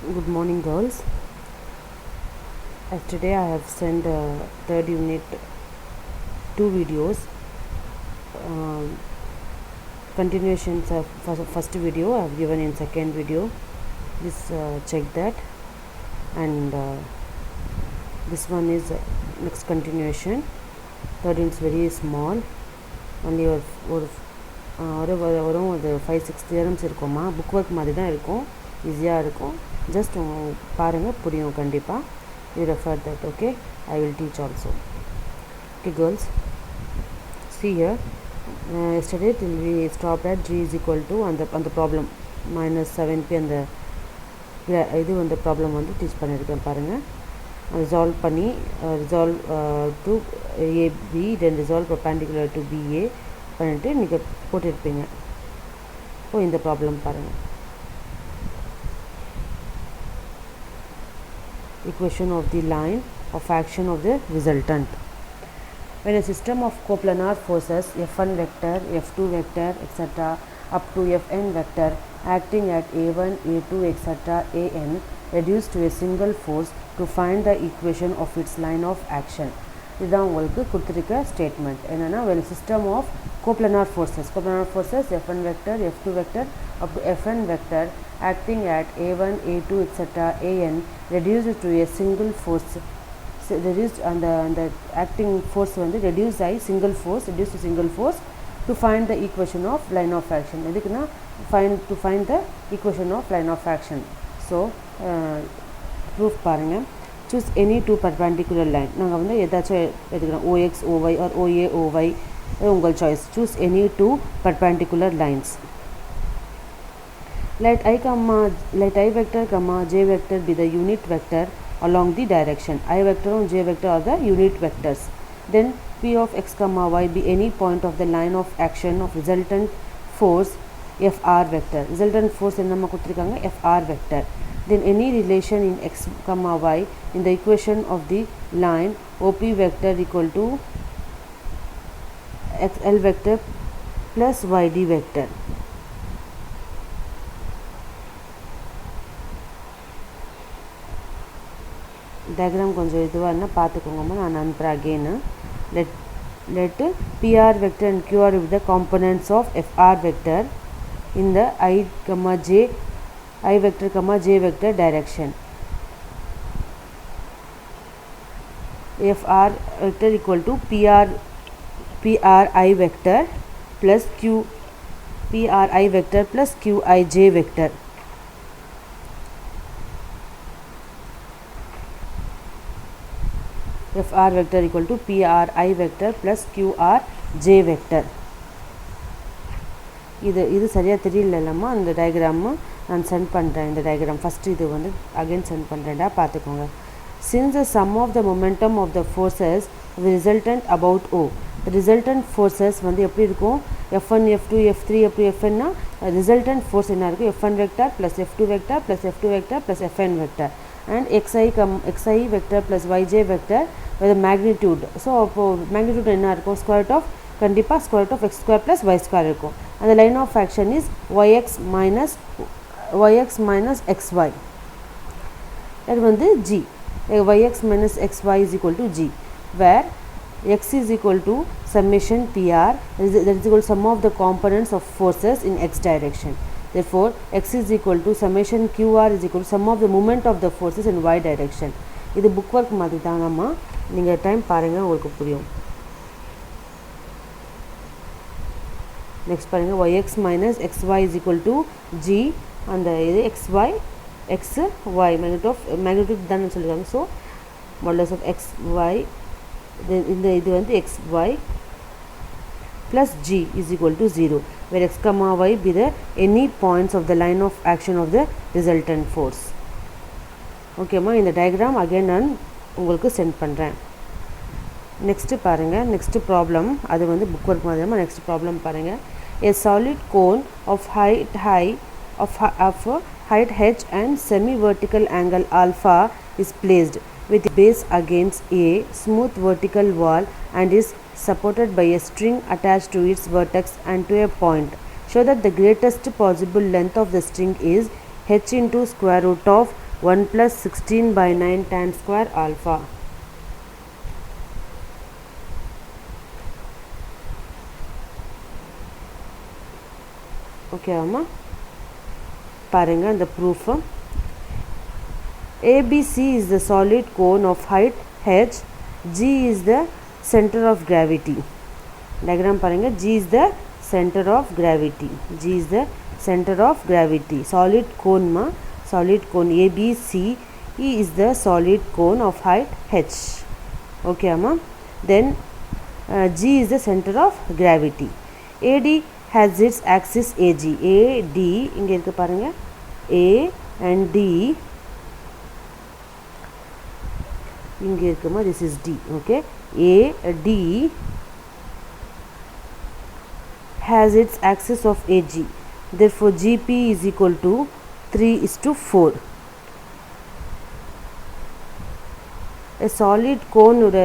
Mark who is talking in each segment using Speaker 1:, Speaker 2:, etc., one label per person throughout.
Speaker 1: Good morning, girls. Today I have sent third unit two videos. Um, Continuations of first video I have given in second video. Please check that. And this one is next continuation. Third unit is very small. Only ஒரு ஒரு 5-6 theorems இருக்குமா. Book work மாதிரி தான் இருக்கும், ஈஸியாக இருக்கும். Just பாருங்கள், புரியும் கண்டிப்பாக. You refer that. Okay, I will teach also. Okay, girls, see here. Yesterday till we stopped at g is equal to on the problem minus 7p and இது வந்து ப்ராப்ளம் வந்து டீச் பண்ணியிருக்கேன் பாருங்கள். ரிசால்வ் பண்ணி resolve to AB then resolve perpendicular to BA பண்ணிட்டு நீங்கள் போட்டிருப்பீங்க. இப்போ இந்த ப்ராப்ளம் பாருங்கள். Equation of the line of action of the resultant. When a system of coplanar forces F1 vector, F2 vector, etc. up to Fn vector acting at A1, A2, etc. An reduced to a single force to find the equation of its line of action. இதுதான் உங்களுக்கு கொடுத்துருக்க statement. என்னென்னா when a system of coplanar forces F1 vector, F2 vector up to Fn vector acting at A1, A2, etc. An reduced to a single force, reduced and the acting force வந்து reduced to single force to find the equation of line of action. எதுக்குன்னா to find the equation of line of action. So proof பாருங்கள். Choose any two perpendicular line. நாங்கள் வந்து ஏதாச்சும் எடுக்கிறோம், OX, OY or OA, OY, உங்கள் choice. Choose any two perpendicular lines. Let I vector comma j vector be the unit vector along the direction. I vector and j vector are the unit vectors. Then p of x comma y be any point of the line of action of resultant force fr vector. Resultant force என்னமா கொடுத்திருக்காங்க, fr vector. Then any relation in x comma y in the equation of the line op vector equal to xl vector plus yd vector. Diagram கொஞ்சம் இதுவாக இருந்தால் பார்த்துக்கோங்கம்மா, நான் அனுப்புகிறேன் again. Let pr vector and qr with the components of fr vector in the I vector comma j vector direction. Fr vector equal to pri vector plus pri vector plus qij vector. Fr vector equal to pri vector plus qrj vector. இது சரியாக தெரியலம்மா. அந்த diagram நான் send பண்ணுறேன். இந்த diagram first இது வந்து again send பண்ணுறேன்டா, பார்த்துக்கோங்க. Since the sum of the momentum of the forces the resultant about O, the resultant forces வந்து எப்படி இருக்கும், F1, F2, F3 எப்படி Fn resultant force என்ன இருக்கும், F1 vector plus F2 vector plus F2 vector plus Fn vector and xi vector plus yj vector with magnitude. So அப்போது magnitude என்ன இருக்கும், square root of கண்டிப்பாக square root of x square plus y square இருக்கும். அந்த line of action is yx minus xy. அது வந்து g. yx minus xy is equal to g, where x is equal to summation pr, that is equal to sum of the components of forces in x direction. Therefore x is equal to summation qr is equal to sum of the moment of the forces in y direction. இது book work மாதிரி தானம்மா, நீங்கள் time பாருங்கள், உங்களுக்கு புரியும். Next பாருங்கள், yx minus xy is equal to g, அந்த இது xy magnitude தானே சொல்லியிருக்காங்க. ஸோ modulus of xy, இந்த இது வந்து xy plus g is equal to 0, where x comma y be the any points of the line of action of the resultant force. ஓகேம்மா, இந்த diagram again நான் உங்களுக்கு send பண்ணுறேன். நெக்ஸ்ட்டு பாருங்கள், next problem அது வந்து புக் ஒர்க் மாதிரிமா. நெக்ஸ்ட் ப்ராப்ளம் பாருங்கள். A solid cone of height h and semi-vertical angle alpha is placed with base against a smooth vertical wall and is supported by a string attached to its vertex and to a point. Show that the greatest possible length of the string is h into square root of 1 plus 16 by 9 tan square alpha. Okay amma பாருங்க இந்த proof. ABC is the solid cone of height h. G is the center of gravity. Diagram பாருங்க. G is the center of gravity. G is the center of gravity. Solid cone ma solid cone ABC is the solid cone of height h. Okay amma. Then G is the center of gravity. AD has its axis AG. AD இங்க இருக்கு பாருங்க. A and D இங்க இருக்குமா, this is D. Okay, AD has its axis of AG. Therefore GP is equal to 3:4. A solid cone உட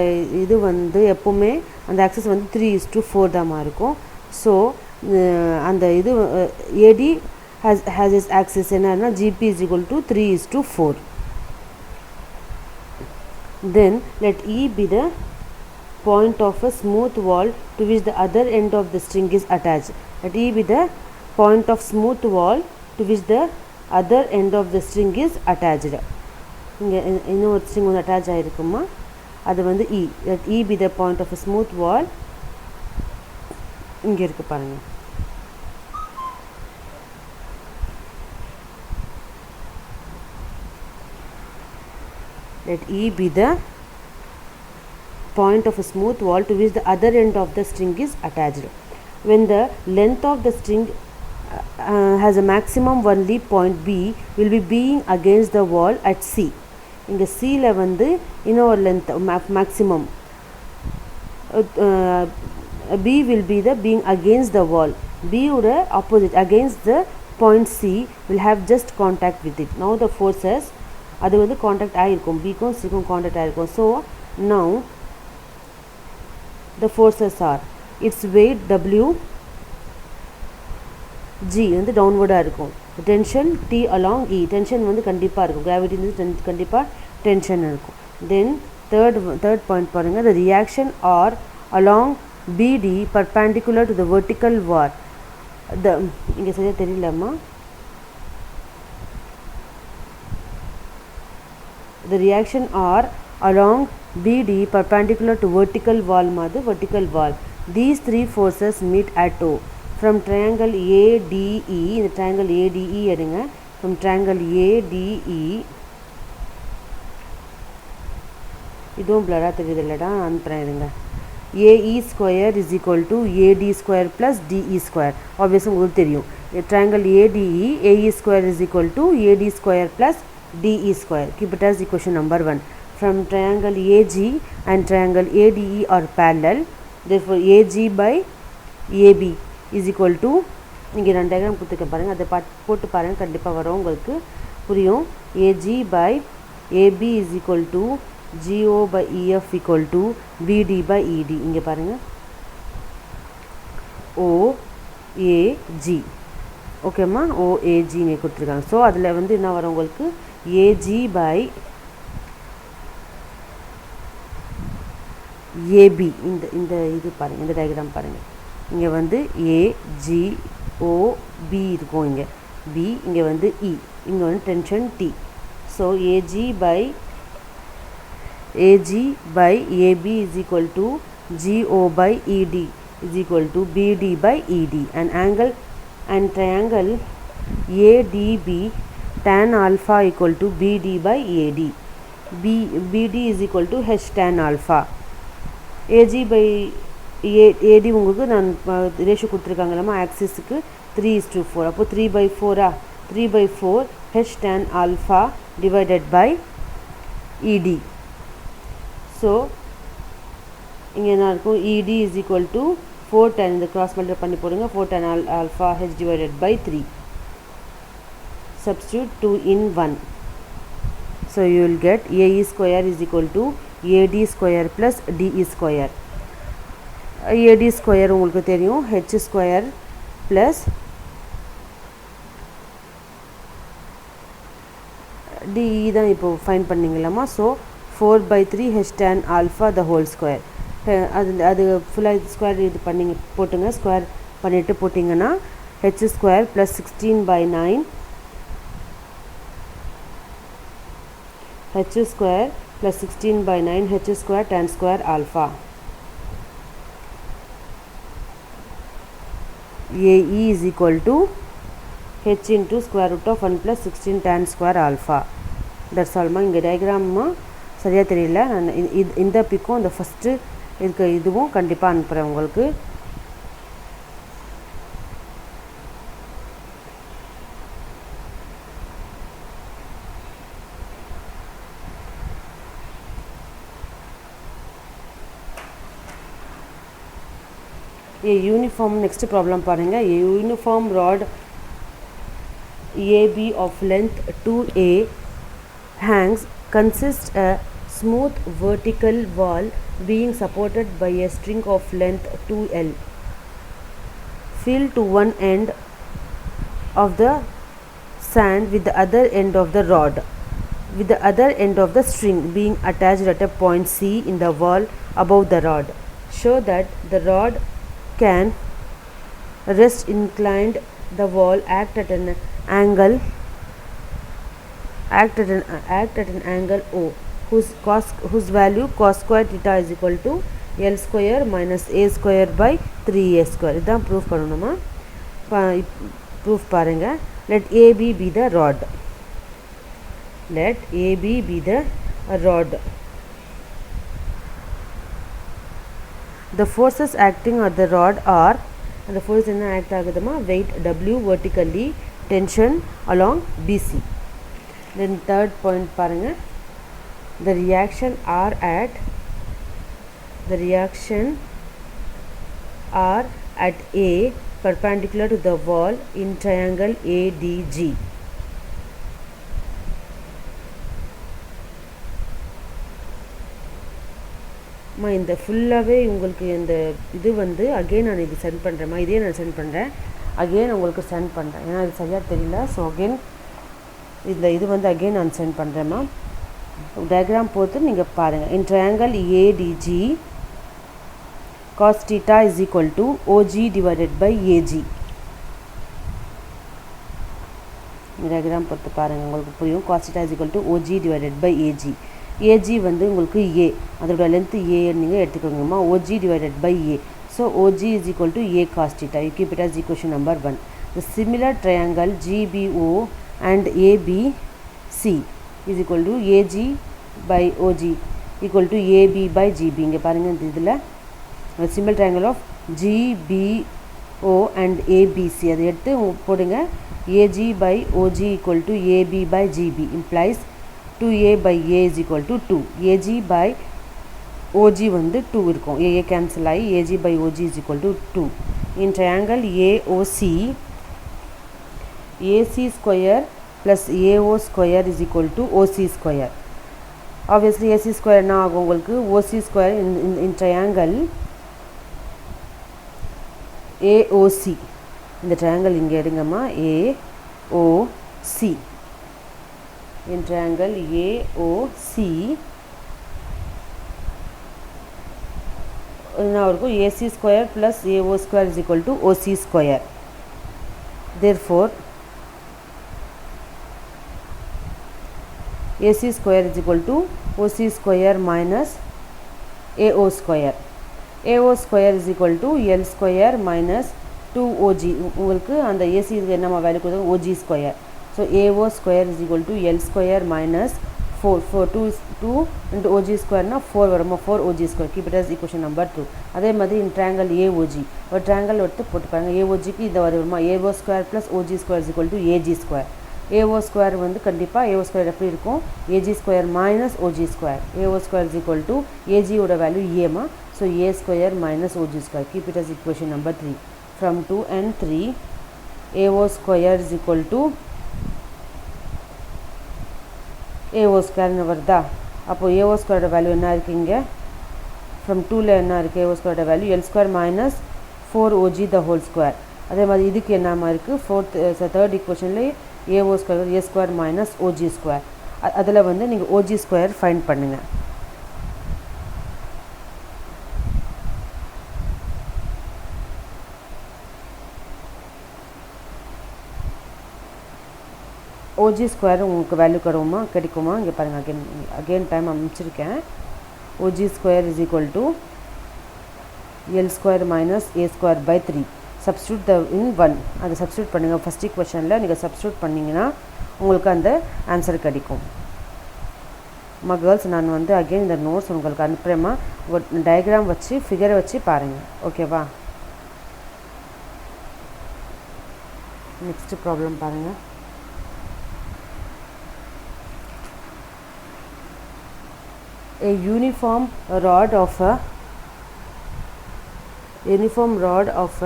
Speaker 1: இது வந்து எப்பவுமே அந்த axis வந்து 3:4 தான் இருக்கும். So அந்த இது AD has its axis என்னன்னா GP is equal to 3:4. Then let E be the point of a smooth wall to which the other end of the string is attached. Let E be the point of smooth wall to which the other end of the string is attached. இங்க இன்னொரு string வந்து attach ஆயிருக்குமா, அது வந்து E. Let E be the point of a smooth wall. இங்க இருக்கு பாருங்க. Let E be the point of a smooth wall to which the other end of the string is attached. When the length of the string has a maximum, only point B will be being against the wall at C. இங்க C ல வந்து இன்னொரு length maximum, B will be the being against the wall. B உட opposite against the point C will have just contact with it. Now the forces அது வந்து contact ஆயிருக்கும், பிக்கும் சிக்கும் காண்டாக்ட் ஆயிருக்கும். So now the forces are its weight W, G வந்து டவுன்வர்டாக இருக்கும். Tension T along E, tension வந்து கண்டிப்பாக இருக்கும், கிராவிட்டி வந்து கண்டிப்பாக டென்ஷன் இருக்கும். தென் தேர்ட் பாயிண்ட் பாருங்கள், the reaction are along BD perpendicular to the vertical wall. இங்கே சரியாக தெரியலம்மா. The reaction R along BD perpendicular to vertical wall madu vertical wall. These three forces meet at O. From triangle ADE, இந்த triangle ADE எடுங்க. From triangle ADE, இதுவும் blurரா தெரியுது இல்லடா, அனுப்புறேன் இருங்க. AE square is equal to AD square plus DE square. Obviously உங்களுக்கு தெரியும். Triangle ADE, AE square is equal to AD square plus DE square. Keep it as equation number 1. From triangle AG and triangle ADE are parallel. Therefore AG by AB is equal to, இங்கே நான் diagram கொடுத்துருக்கேன் பாருங்கள், அதை போட்டு பாருங்கள், கண்டிப்பாக வரும் உங்களுக்கு புரியும். AG by AB is equal to GO by EF equal to BD by ED. இங்கே பாருங்கள் OAG. ஓகேம்மா, OAG இங்கே கொடுத்துருக்காங்க. ஸோ அதில் வந்து என்ன வரும் உங்களுக்கு, AG by AB. இந்த இது பாருங்கள், இந்த டயக்ராம் பாருங்கள். இங்கே வந்து AGOB இருக்கும், இங்கே B, இங்கே வந்து E, இங்கே வந்து tension T. So AG by AB is equal to GO by ED is equal to BD by ED. And angle and triangle ADB tan alpha equal to BD by AD. BD is equal to H tan alpha. AG by AD உங்களுக்கு நான் ratio கொடுத்துருக்காங்களாமா ஆக்சிஸுக்கு 3:4. அப்போ 3/4 3/4 H tan alpha divided by ED. So இங்கே என்ன இருக்கும், ED is equal to 4 tan, இந்த cross multiply பண்ணி போடுங்க, 4 tan alpha H divided by 3. Substitute 2 in 1. So you will get AE square is equal to AD square plus DE square. AD square உங்களுக்கு தெரியும், H square plus DE தான் இப்போ find பண்ணிங்களாமா. So 4/3 H tan alpha the whole square. அது ஃபுல்லாக square இது பண்ணிங்க போட்டுங்க. ஸ்கொயர் பண்ணிவிட்டு போட்டிங்கன்னா h square plus 16/9 h square plus 16/9 h square tan square alpha. AE is equal to h into square root of 1 plus 16 tan square alpha. That's all மா. இங்கே டயக்ராம்மா சரியாக தெரியல. நான் இந்த பிக்கும் இந்த ஃபஸ்ட்டு இருக்க இதுவும் கண்டிப்பாக அனுப்புகிறேன் உங்களுக்கு. A uniform, next problem பாருங்கள். A uniform rod AB of length 2A hangs consists a smooth vertical wall being supported by a string of length 2L filled to one end of the sand with the other end of the rod, with the other end of the string being attached at a point C in the wall above the rod. Show that the rod can rest inclined the wall act at an angle O whose value cos square theta is equal to L square minus A square by 3A square. இதான் proof பண்ணணுமா. Proof பாருங்கள். let AB be the rod. Let AB be the rod. The forces acting at the rod are, the force என்ன act ஆகுதுமா, weight W vertically, tension along BC. Then third point பாருங்க. The reaction are at A perpendicular to the wall in triangle ADG. இந்த ஃபுல்லாகவே உங்களுக்கு இந்த இது வந்து again நான் இது சென்ட் பண்ணுறேம்மா. இதே நான் சென்ட் பண்ணுறேன். அகெயின் உங்களுக்கு சென்ட் பண்ணுறேன். ஏன்னா இது சரியாக தெரியல. ஸோ அகெயின் இந்த இது வந்து அகெயின் நான் சென்ட் பண்ணுறேம்மா. டயக்ராம் போட்டு நீங்கள் பாருங்கள். In triangle ADG cos theta is equal to OG divided by AG. Diagram போட்டு பாருங்கள், உங்களுக்கு புரியும். cos theta is equal to OG divided by AG. AG வந்து உங்களுக்கு A, அதோட லென்த்து A நீங்கள் எடுத்துக்கோங்கம்மா. OG divided by A. So OG is equal to A cos theta. You keep it as equation number 1. The similar triangle GBO and ABC is equal to AG by OG equal to AB by GB. இங்கே பாருங்கள், இந்த இதில் similar triangle of GBO and ABC அதை எடுத்து போடுங்க. AG by OG equal to AB by GB implies 2A by A is equal to 2. AG by OG வந்து 2 இருக்கும். AA cancel ஆகி AG by OG is equal to 2. In triangle AOC, AC square plus AO square is equal to OC square. Obviously AC square என்ன ஆகும் உங்களுக்கு, OC square in triangle AOC. இந்த triangle இங்கே எடுங்கம்மா. AOC. In triangle AOC என்ன இருக்கும், AC square plus AO square is equal to OC square. Therefore AC square is equal to OC square minus AO square. AO square is equal to L square minus 2OG. உங்களுக்கு அந்த AC இதுக்கு என்ன value கொடுத்தோம், OG square. So AO square is equal to L square minus 2 into OG square na 4 வருமா, 4 OG square. Keep it as equation number 2. அதே மாதிரி in triangle AOG ஒரு triangle எடுத்து போட்டு பாருங்க. AOG க்கு இது வருமா, AO square plus OG square is equal to AG square. AO square வந்து கண்டிப்பாக AO square எப்படி இருக்கும், AG square minus OG square. AO square is equal to AG ஓட வேல்யூ A மா. So A square minus OG square. Keep it as equation number 3. From 2 and 3 AO square is equal to AO square வருதா. அப்போ AO square value என்ன இருக்குங்க, from 2ல என்ன இருக்குது, AO square value L square minus 4OG the whole square. அதே மாதிரி இதுக்கு என்னமா இருக்குது, தேர்ட் ஈக்குவேஷனில் AO square A square minus OG square. அதில் வந்து நீங்கள் OG ஸ்கொயர் ஃபைண்ட் பண்ணுங்கள். OG ஸ்கொயர் உங்களுக்கு வேல்யூ கிடைக்குமா இங்கே பாருங்கள். அகெயின் டைம் அமைச்சிருக்கேன். OG square is equal to L square minus A square by 3. Substitute in 1 அதை சப்ஸ்டியூட் பண்ணுங்கள். ஃபஸ்ட் ஈக்குவேஷனில் நீங்கள் சப்ஸ்டியூட் பண்ணிங்கன்னா உங்களுக்கு அந்த ஆன்சர் கிடைக்கும். கேர்ள்ஸ், நான் வந்து அகெயின் இந்த நோட்ஸ் உங்களுக்கு அனுப்புகிறேம்மா. டயக்ராம் வச்சு ஃபிகரை வச்சு பாருங்கள். ஓகேவா? நெக்ஸ்ட் ப்ராப்ளம் பாருங்கள். A uniform rod of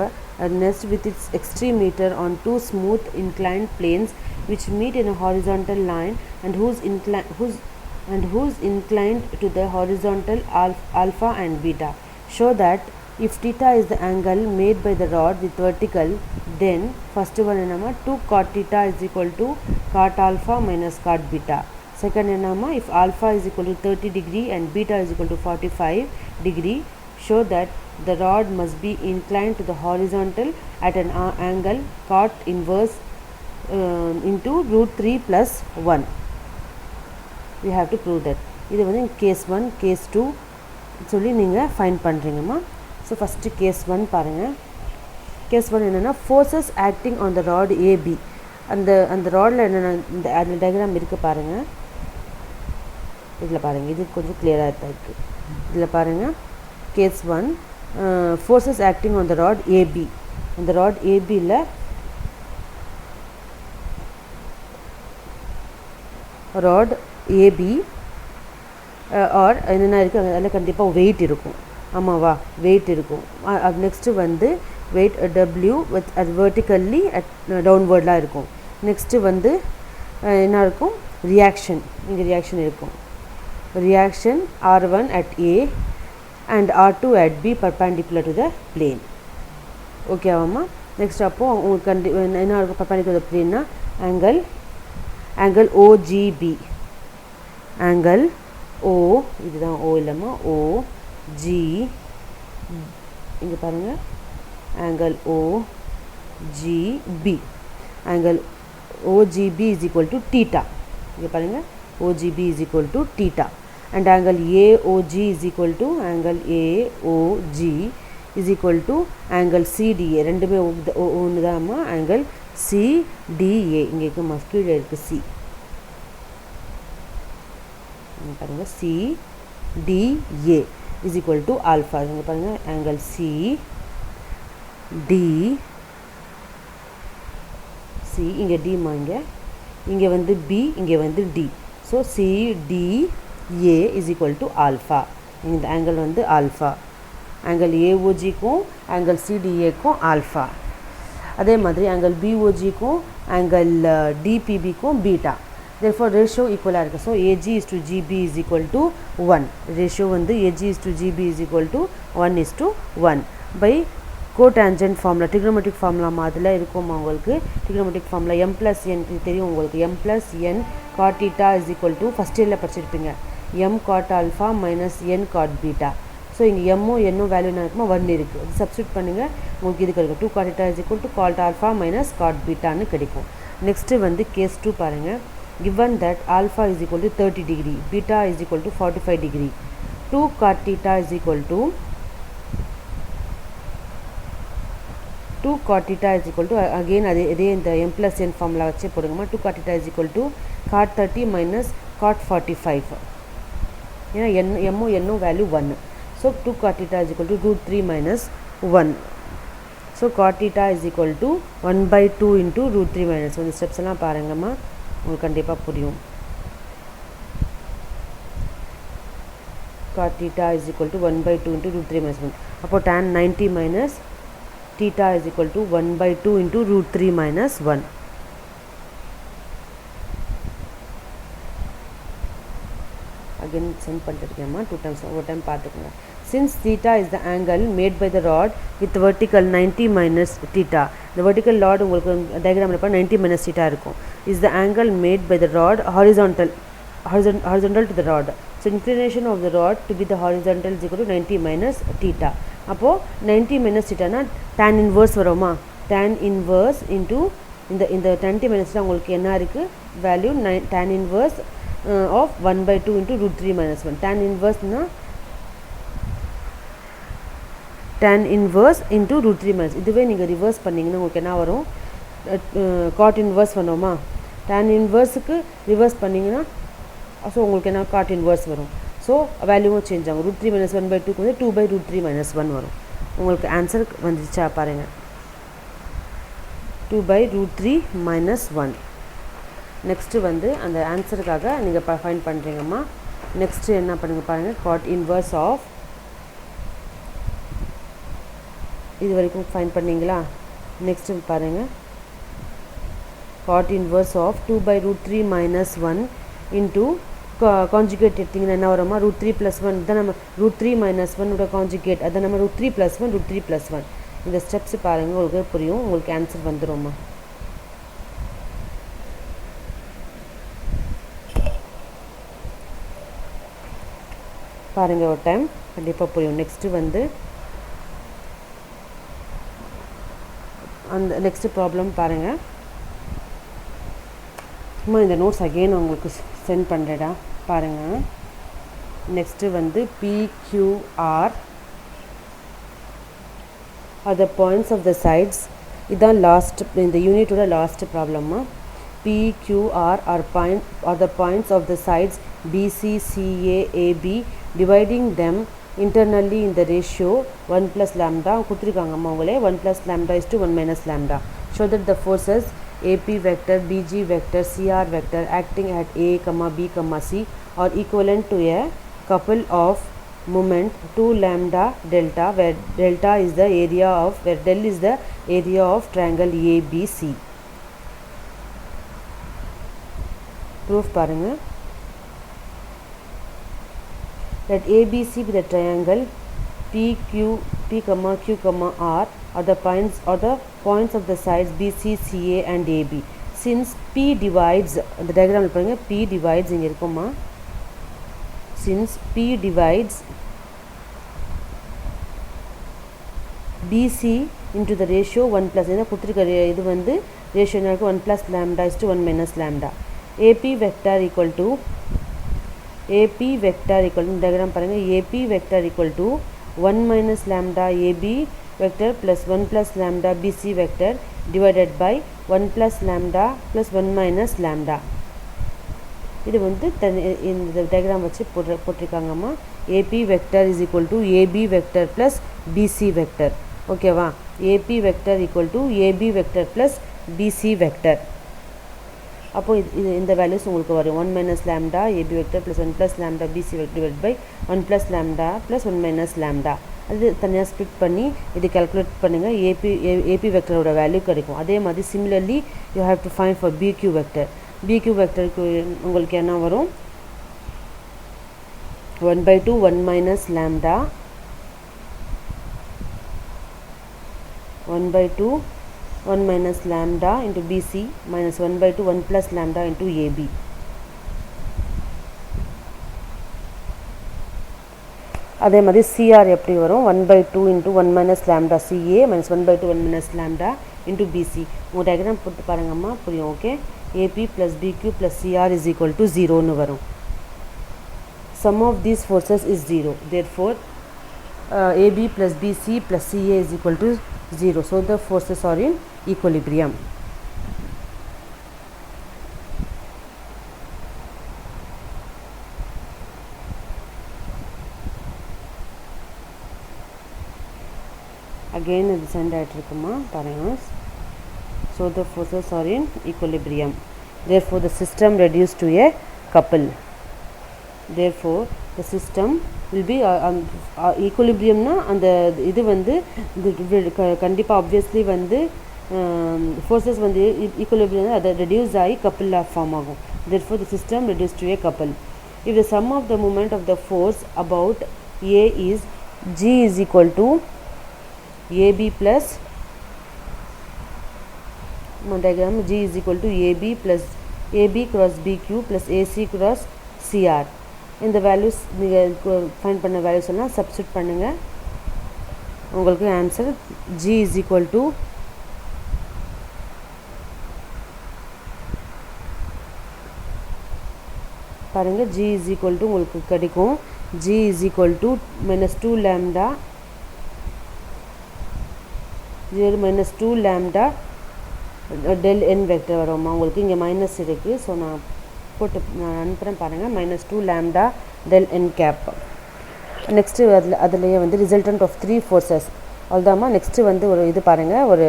Speaker 1: a nest with its extreme meter on two smooth inclined planes which meet in a horizontal line and whose inclined to the horizontal alpha and beta. Show that if theta is the angle made by the rod with vertical, then first one enama 2 cot theta is equal to cot alpha minus cot beta. Second enama, if alpha is equal to 30 degree and beta is equal to 45 degree, show that the rod must be inclined to the horizontal at an angle cot inverse into root 3 plus 1. We have to prove that. இது வந்து case 1 case 2 சொல்லி நீங்கள் find பண்ணுறீங்கம்மா. So first case 1 பாருங்கள். case 1 என்னென்னா forces acting on the rod AB. அந்த ராடில் என்னென்ன இந்த diagram இருக்குது பாருங்கள். இதில் பாருங்கள், இது கொஞ்சம் கிளியராக தான் இருக்குது. இதில் பாருங்கள், case 1 forces acting on the rod AB. அந்த rod ABயில் rod AB ஆர் என்னென்ன இருக்குது அதில் கண்டிப்பாக வெயிட் இருக்கும். ஆமாவா? வெயிட் இருக்கும். அது நெக்ஸ்ட்டு வந்து வெயிட் W வித் அது வெர்டிக்கல்லி டவுன்வேர்டெலாம் இருக்கும். நெக்ஸ்ட்டு வந்து என்ன இருக்கும்? ரியாக்ஷன். இங்கே ரியாக்ஷன் இருக்கும். Reaction R1 at A and R2 at B perpendicular to the plane. ஓகேவாம்மா? நெக்ஸ்ட் அப்போது உங்களுக்கு என்ன இருக்கும்? perpendicular to the plane angle OGB. angle O, இதுதான் O இல்லைம்மா, OG, இங்கே பாருங்கள், angle OGB. angle OGB is equal to theta. இங்கே பாருங்கள், OGB is equal to theta. and angle AOG is equal to angle AOG is equal to angle CDA. ரெண்டுமே ஒன்று தான்மா. angle CDA இங்கே இருக்குது, மஸ்கீழே இருக்குது C. பாருங்கள், CDA is equal to alpha. இங்கே பாருங்கள், angle CD C இங்கே D மா, இங்கே வந்து B, இங்கே வந்து D. So CDA is equal to alpha. இந்த ஆங்கிள் வந்து ஆல்ஃபா. ஆங்கிள் ஏஓஜிக்கும் ஆங்கிள் சிடிஏக்கும் ஆல்ஃபா. அதே மாதிரி ஆங்கிள் பிஓஜிக்கும் ஆங்கிள் டிபிபிக்கும் பீட்டா. therefore ratio equal ஆ இருக்குது. So AG is to GB is equal to 1. Ratio வந்து AG is to GB is equal to 1 is to 1 by cotangent formula, trigonometric formula மாதிரில இருக்கும் உங்களுக்கு. Trigonometric formula M plus N தெரியும் உங்களுக்கு. M plus N cot theta is equal to first இயரில் படிச்சிருப்பீங்க, M cot alpha minus N cot beta. So இங்கே எம்மும் என்னும் value என்ன இருக்குமோ 1 இருக்குது. அது சப்ஸ்டியூட் பண்ணுங்கள், உங்களுக்கு இது கிடைக்கும். 2 cot theta is equal to cot alpha minus cot betaன்னு கிடைக்கும். நெக்ஸ்ட்டு வந்து கேஸ் 2 பாருங்கள். given that alpha is equal to 30 degree, beta is equal to 45 degree, 2 cot theta is equal to 2 cot theta is equal to again அதே இந்த M plus N formula வச்சு போடுங்கம்மா. 2 cot theta is equal to cot 30 minus cot 45. ஏன்னா எம்மும் என்னும் value 1. So 2 cot theta is equal to root 3 minus 1. So cot theta is equal to 1/2 into root 3 minus 1. இந்த steps எல்லாம் பாருங்கம்மா, உங்களுக்கு கண்டிப்பாக புரியும். cot theta is equal to 1/2 into root 3 minus 1. அப்போ tan 90 minus theta is equal to 1/2 into root 3 minus 1. again send பண்ணிருக்கேன்மா 2 times, ஒரு time பார்த்துக்கோங்க. since theta is the angle made by the rod with vertical 90 minus theta, the vertical rod உங்களுக்கு diagram ல 90 minus theta இருக்கும், is the angle made by the rod horizontal horizontal to the rod. So inclination of the rod to be the horizontal is equal to 90 minus theta. அப்போ 90 minus theta னா tan inverse வருமா, tan inverse into இந்த 90 minus theta உங்களுக்கு என்ன இருக்கு value tan inverse of 1/2 into root 3 minus 1. tan inverse னா tan inverse into root 3 minus, இதுவே நீங்கள் ரிவர்ஸ் பண்ணிங்கன்னா உங்களுக்கு என்ன வரும், cot inverse பண்ணுவோமா, tan inverseக்கு ரிவர்ஸ் பண்ணிங்கன்னா ஸோ உங்களுக்கு என்ன cot inverse வரும். ஸோ வேல்யூவும் சேஞ்ச் ஆகும். root 3 minus 1/2 வந்து 2/√3 minus 1 வரும். உங்களுக்கு ஆன்சர் வந்துச்சா பாருங்கள், 2/√3 minus 1. நெக்ஸ்ட்டு வந்து அந்த ஆன்சருக்காக நீங்கள் ஃபைண்ட் பண்ணுறீங்கம்மா. நெக்ஸ்ட்டு என்ன பண்ணுங்கள் பாருங்கள், cot inverse ஆஃப் இது வரைக்கும் ஃபைண்ட் பண்ணிங்களா. நெக்ஸ்ட்டு பாருங்கள், cot inverse of 2/√3 minus 1 into conjugate எடுத்திங்கன்னா என்ன வருமா, √3 plus 1 தான் நம்ம √3 minus 1 உட கான்ஜுகேட், அதை நம்ம √3 plus 1 √3 plus 1. இந்த ஸ்டெப்ஸ் பாருங்கள், உங்களுக்கு புரியும், உங்களுக்கு ஆன்சர் வந்துடும்மா. பாருங்கள் ஒரு டைம், கண்டிப்பாக புரியும். நெக்ஸ்ட்டு வந்து அந்த நெக்ஸ்ட்டு ப்ராப்ளம் பாருங்கள். அம்மா இந்த நோட்ஸ் அகெயின் உங்களுக்கு சென்ட் பண்ணுறேடா பாருங்கள். நெக்ஸ்ட்டு வந்து PQR are the points of the sides. இதான் லாஸ்ட் இந்த யூனிட்டோட last ப்ராப்ளம்மா. PQR are the points of the sides BC, CA, AB, dividing them internally in the ratio 1 plus lambda கொடுத்துருக்காங்கம்மா உங்களே, 1 plus lambda is to 1 minus lambda. Show that the forces AP vector, BG vector, CR vector acting at A, B, C are equivalent to a couple of moment 2 lambda delta, where delta is the area of, where del is the area of triangle ABC. Proof பாருங்க. Let ABC be the triangle P, Q, R are the points of the sides BC, CA and AB. Since P divides, the diagram பாருங்க, P divides இங்க இருக்குமா, since P divides BC into the ratio 1 plus, இதை கொடுத்துருக்க இது வந்து ratio எனக்கு 1 plus lambda is to 1 minus lambda. AP vector equal to diagram பாருங்க, AP vector equal to 1 minus lambda AB vector plus 1 plus lambda BC vector divided by 1 plus lambda plus 1 minus lambda. இது வந்து இந்த diagram வச்சு போட்டிருக்காங்கம்மா. AP vector is equal to AB vector plus BC vector. ஓகேவா, AP vector equal to AB vector plus BC vector. அப்போ இந்த values உங்களுக்கு வரும், 1 minus lambda AB vector plus 1 plus lambda BC vector divided by 1 plus lambda plus 1 minus lambda. அது தனியாக split பண்ணி இது calculate பண்ணுங்கள், AP வெக்டரோட வேல்யூ கிடைக்கும். அதே மாதிரி similarly you have to find for BQ vector. BQ வெக்டருக்கு உங்களுக்கு என்ன வரும், 1/2 1 minus lambda 1/2 1 minus lambda into BC minus 1/2 1 plus lambda into AB. அதே மாதிரி CR எப்படி வரும், 1/2 into 1 minus lambda CA minus 1/2 1 minus lambda into BC. உங்கள் டயக்ராம் போட்டு பாருங்கம்மா, புரியும். Okay, AP plus BQ plus CR is equal to 0ன்னு வரும். Sum of these forces is 0. Therefore, AB plus BC plus CA is equal to 0. So the forces are in equilibrium. Again இது send ஆகிட்டு இருக்குமா பாருங்க. So the forces are in equilibrium. Therefore the system reduced to a couple. Therefore the system will be equilibriumனா அந்த இது வந்து கண்டிப்பாக obviously வந்து forces வந்து equilibrium அதை reduce ஆகி couple ஃபார்ம் ஆகும். Therefore the system reduced to a couple. If the sum of the moment of the force about A is G is equal to AB plus diagram G is equal to AB plus AB cross BQ plus AC cross CR. இந்த values நீங்கள் find பண்ண values எல்லாம் substitute பண்ணுங்கள். உங்களுக்கு answer G is equal to பாருங்கள் G is equal to உங்களுக்கு கிடைக்கும் G is equal to -2 lambda 0 -2 lambda del n vector வருமா. உங்களுக்கு இங்கே மைனஸ் இருக்குது, ஸோ நான் அனுப்புகிறேன் பாருங்கள். -2 lambda del n cap. Next அதுலேயே வந்து ரிசல்டன்ட் ஆஃப் 3 forces அவ்வளோதாம்மா. நெக்ஸ்ட்டு வந்து ஒரு இது பாருங்கள், ஒரு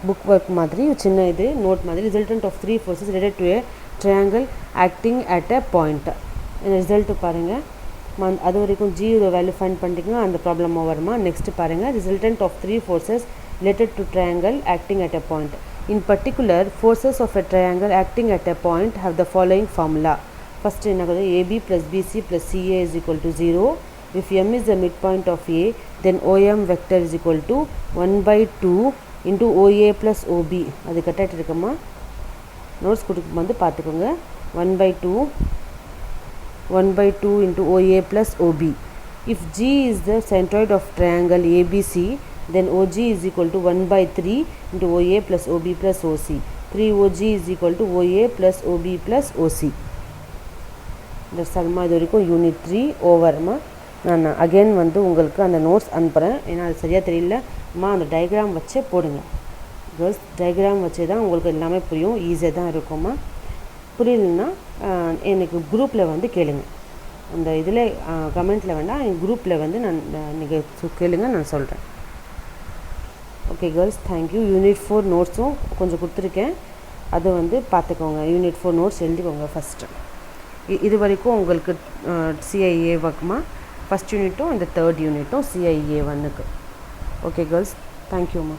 Speaker 1: புக் ஒர்க் மாதிரி சின்ன இது நோட் மாதிரி. Resultant of 3 forces related to a triangle acting at a point. Result பாருங்கள். அது வரைக்கும் G வேல்யூ ஃபைண்ட் பண்ணிட்டீங்கன்னா அந்த ப்ராப்ளம் வருமா. நெக்ஸ்ட்டு பாருங்கள், resultant of 3 forces related to triangle acting at a point. In particular, forces of a triangle acting at a point have the following formula. First என்னது AB plus BC plus CA is equal to 0. If M is the midpoint of A, then OM vector is equal to 1/2 into OA plus OB. அது கரெக்டாக இருக்குமா. Notes கொடுக்கும் வந்து பார்த்துக்கோங்க. 1/2 into OA plus OB. If G is the centroid of triangle ABC, then OG is equal to 1/3 into OA plus OB plus OC. 3OG is equal to OA plus OB plus OC. That's ஆல்மா. இது வரைக்கும் unit 3 ஓவர்மா. நான் again வந்து உங்களுக்கு அந்த notes அனுப்புகிறேன். ஏன்னா அது சரியாக தெரியலம்மா. அந்த டயக்ராம் வச்சே போடுங்க கேர்ள்ஸ். டயக்ராம் வச்சு தான் உங்களுக்கு எல்லாமே புரியும், ஈஸியாக தான் இருக்கும்மா. புரியலன்னா எனக்கு குரூப்பில் வந்து கேளுங்க. அந்த இதில் கமெண்ட்டில் வேண்டாம், என் குரூப்பில் வந்து நீங்கள் கேளுங்க, நான் சொல்கிறேன். Okay girls, thank you. யூனிட் 4 நோட்ஸும் கொஞ்சம் கொடுத்துருக்கேன், அதை வந்து பார்த்துக்கோங்க. யூனிட் 4 நோட்ஸ் எழுதிக்கோங்க ஃபஸ்ட்டு. இது வரைக்கும் உங்களுக்கு CIA ஒர்க்குமா. ஃபஸ்ட் யூனிட்டும் இந்த தேர்ட் யூனிட்டும் CIA 1க்கு. ஓகே கேர்ள்ஸ், தேங்க்யூம்மா.